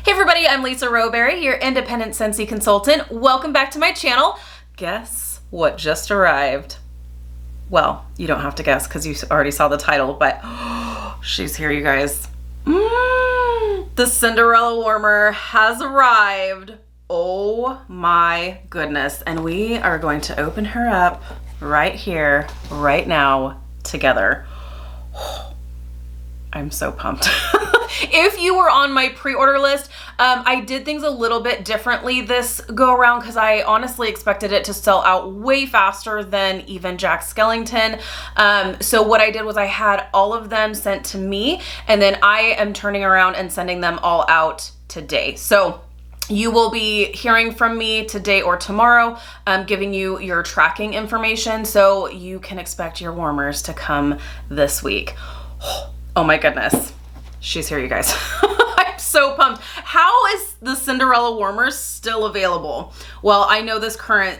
Hey everybody, I'm Lisa Rowberry, your independent Scentsy consultant. Welcome back to my channel. Guess what just arrived? Well, you don't have to guess because you already saw the title, but she's here, you guys. The Cinderella Warmer has arrived. Oh my goodness. And we are going to open her up right here, right now, together. I'm so pumped. If you were on my pre-order list, I did things a little bit differently this go around because I honestly expected it to sell out way faster than even Jack Skellington. So what I did was I had all of them sent to me, and then I am turning around and sending them all out today. So you will be hearing from me today or tomorrow, giving you your tracking information so you can expect your warmers to come this week. Oh my goodness. She's here, you guys. I'm so pumped. How is the Cinderella Warmers still available? Well, I know this current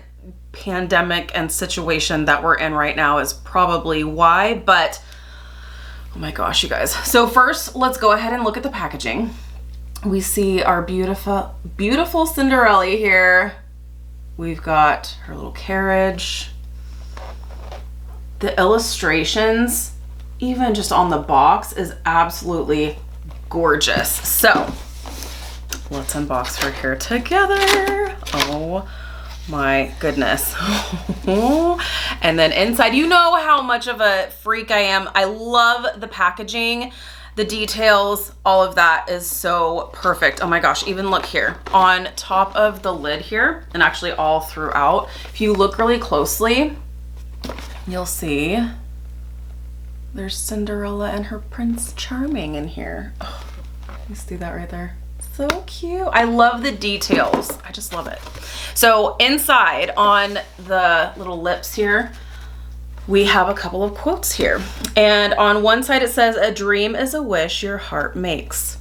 pandemic and situation that we're in right now is probably why, but oh my gosh, you guys. So first, let's go ahead and look at the packaging. We see our beautiful, beautiful Cinderella here. We've got her little carriage. The illustrations, even just on the box, is absolutely gorgeous. So let's unbox her here together. Oh my goodness. And then inside, you know how much of a freak I am. I love the packaging, the details, all of that is so perfect. Oh my gosh, even look here on top of the lid here, and actually all throughout. If you look really closely, you'll see there's Cinderella and her Prince Charming in here. Oh, you see that right there? So cute. I love the details. I just love it. So inside on the little lips here, we have a couple of quotes here. And on one side it says, "A dream is a wish your heart makes."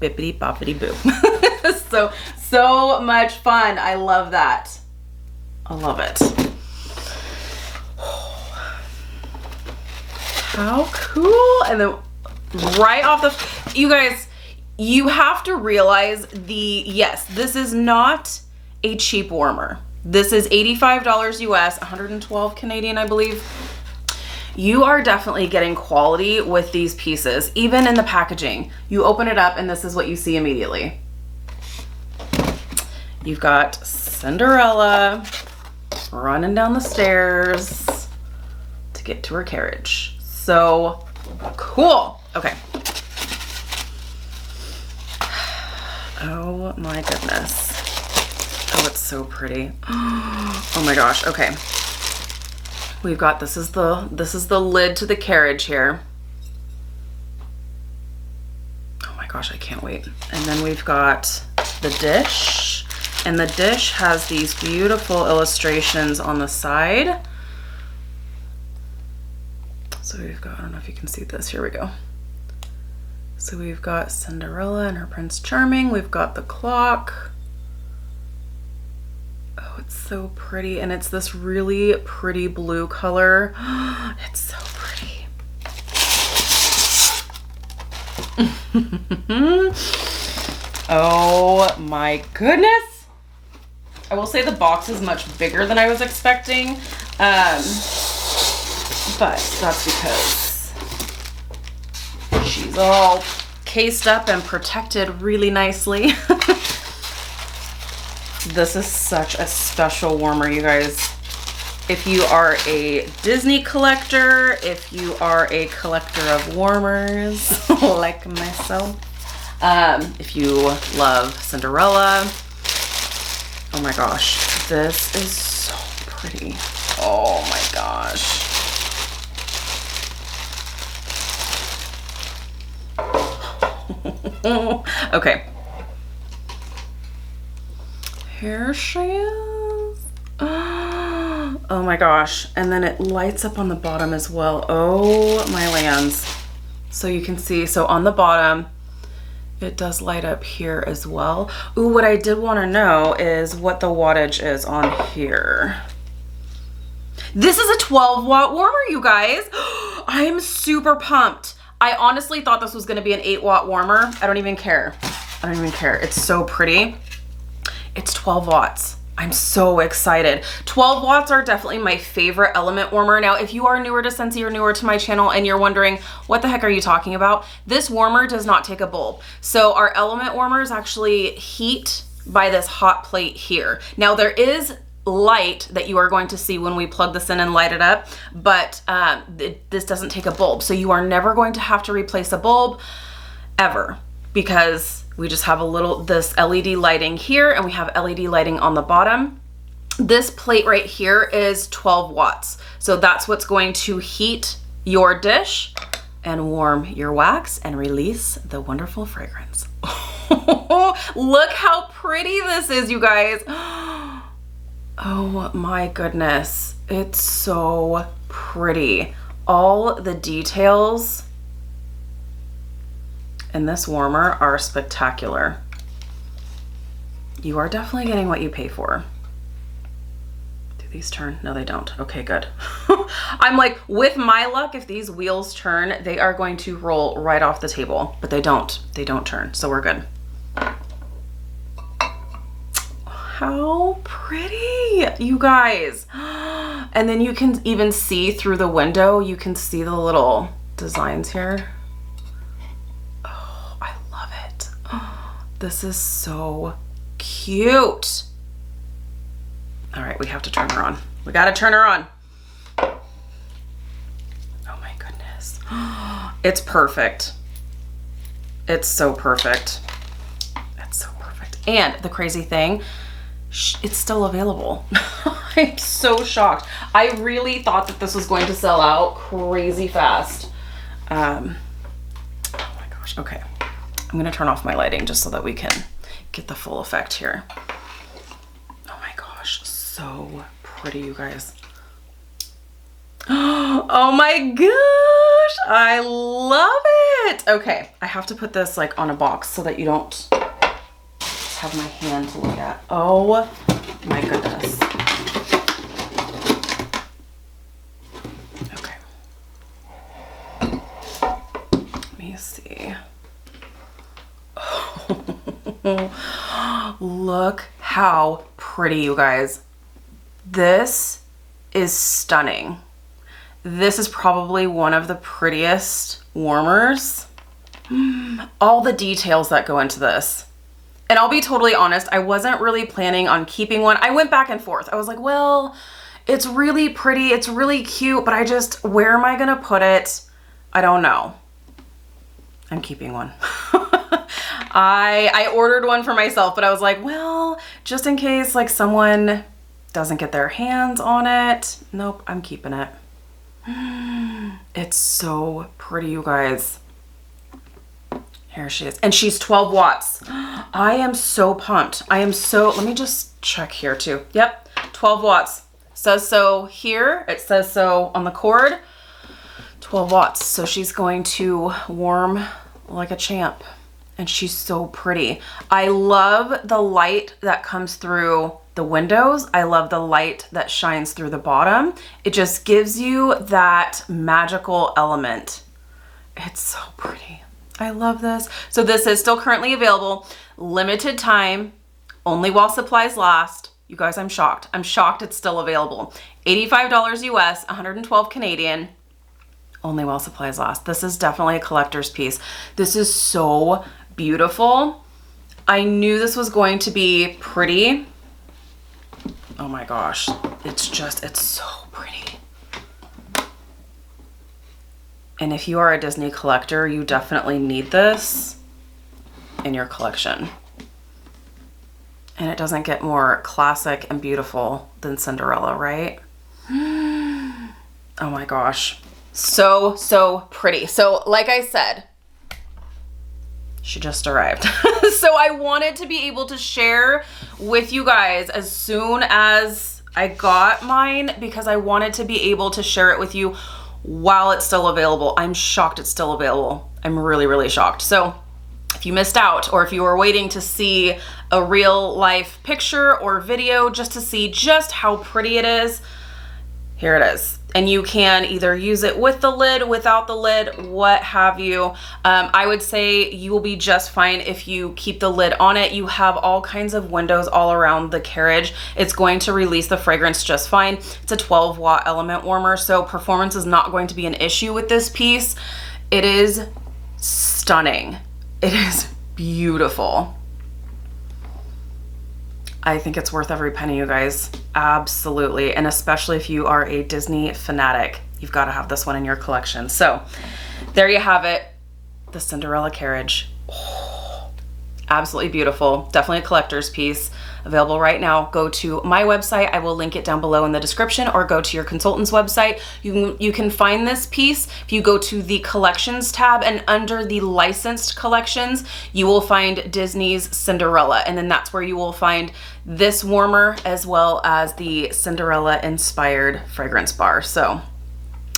Bippity boppity boo. So much fun. I love that. I love it. How cool. And then right off the, you guys, you have to realize yes, this is not a cheap warmer. This is $85 US, 112 Canadian, I believe. You are definitely getting quality with these pieces, even in the packaging. You open it up and this is what you see immediately. You've got Cinderella running down the stairs to get to her carriage. So cool. Okay. Oh my goodness. Oh, it's so pretty. Oh my gosh. Okay. We've got, this is the lid to the carriage here. Oh my gosh, I can't wait. And then we've got the dish, and the dish has these beautiful illustrations on the side. So we've got, I don't know if you can see this, here we go. So we've got Cinderella and her Prince Charming. We've got the clock. Oh, it's so pretty. And it's this really pretty blue color. It's so pretty. Oh my goodness. I will say the box is much bigger than I was expecting. But that's because she's all cased up and protected really nicely. This is such a special warmer, you guys. If you are a Disney collector, if you are a collector of warmers like myself, if you love Cinderella, oh my gosh, this is so pretty. Oh my gosh. Okay. Here she is. Oh my gosh. And then it lights up on the bottom as well. Oh my lands. So you can see, so on the bottom, it does light up here as well. Ooh, what I did want to know is what the wattage is on here. This is a 12 watt warmer, you guys. I am super pumped. I honestly thought this was going to be an 8 watt warmer. I don't even care. I don't even care. It's so pretty. It's 12 watts. I'm so excited. 12 watts are definitely my favorite element warmer. Now, if you are newer to Scentsy or newer to my channel and you're wondering, what the heck are you talking about? This warmer does not take a bulb. So our element warmers actually heat by this hot plate here. Now there is light that you are going to see when we plug this in and light it up, but this doesn't take a bulb. So you are never going to have to replace a bulb ever, because we just have this LED lighting here, and we have LED lighting on the bottom. This plate right here is 12 watts. So that's what's going to heat your dish and warm your wax and release the wonderful fragrance. Look how pretty this is, you guys. Oh my goodness. It's so pretty. All the details in this warmer are spectacular. You are definitely getting what you pay for. Do these turn? No, they don't. Okay, good. I'm like, with my luck, if these wheels turn, they are going to roll right off the table, but they don't. They don't turn, so we're good. How pretty, you guys. And then you can even see through the window, you can see the little designs here. This is so cute. All right, we have to turn her on. We got to turn her on. Oh my goodness. It's perfect. It's so perfect. It's so perfect. And the crazy thing, it's still available. I'm so shocked. I really thought that this was going to sell out crazy fast. Oh my gosh. Okay. I'm gonna turn off my lighting just so that we can get the full effect here. Oh my gosh, so pretty, you guys. Oh my gosh, I love it. Okay, I have to put this like on a box so that you don't have my hand to look at. Oh my goodness. Okay. Let me see. Look how pretty, you guys. This is stunning. This is probably one of the prettiest warmers. All the details that go into this. And I'll be totally honest, I wasn't really planning on keeping one. I went back and forth. I was like, well, it's really pretty, it's really cute, but where am I gonna put it? I don't know. I'm keeping one. I ordered one for myself, but I was like, well, just in case like someone doesn't get their hands on it. Nope, I'm keeping it. It's so pretty, you guys. Here she is. And she's 12 watts. I am so pumped. Let me just check here too. Yep, 12 watts. Says so here. It says so on the cord. 12 watts. So she's going to warm like a champ. And she's so pretty. I love the light that comes through the windows. I love the light that shines through the bottom. It just gives you that magical element. It's so pretty. I love this. So this is still currently available, limited time, only while supplies last. You guys, I'm shocked. I'm shocked it's still available. $85 US, 112 Canadian. Only while supplies last. This is definitely a collector's piece. This is so beautiful. I knew this was going to be pretty. Oh my gosh. It's so pretty. And if you are a Disney collector, you definitely need this in your collection. And it doesn't get more classic and beautiful than Cinderella, right? Oh my gosh. So, so pretty. So like I said, she just arrived. So I wanted to be able to share with you guys as soon as I got mine, because I wanted to be able to share it with you while it's still available. I'm shocked it's still available. I'm really, really shocked. So if you missed out, or if you were waiting to see a real life picture or video just to see just how pretty it is, here it is. And you can either use it with the lid, without the lid, what have you. I would say you will be just fine if you keep the lid on it. You have all kinds of windows all around the carriage. It's going to release the fragrance just fine. It's a 12-watt element warmer, so performance is not going to be an issue with this piece. It is stunning. It is beautiful. I think it's worth every penny, you guys. Absolutely. And especially if you are a Disney fanatic, you've got to have this one in your collection. So there you have it. The Cinderella Carriage. Oh, absolutely beautiful. Definitely a collector's piece. Available right now. Go to my website. I will link it down below in the description, or go to your consultant's website. You can find this piece if you go to the collections tab, and under the licensed collections, you will find Disney's Cinderella. And then that's where you will find this warmer as well as the Cinderella inspired fragrance bar. So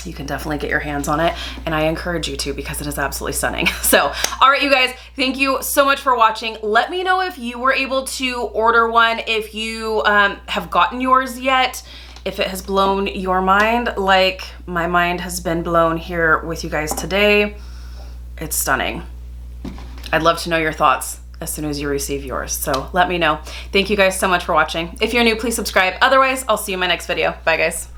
you can definitely get your hands on it, and I encourage you to, because it is absolutely stunning. So, all right, you guys, thank you so much for watching. Let me know if you were able to order one, if you have gotten yours yet, if it has blown your mind like my mind has been blown here with you guys today. It's stunning. I'd love to know your thoughts as soon as you receive yours. So let me know. Thank you guys so much for watching. If you're new, please subscribe. Otherwise, I'll see you in my next video. Bye, guys.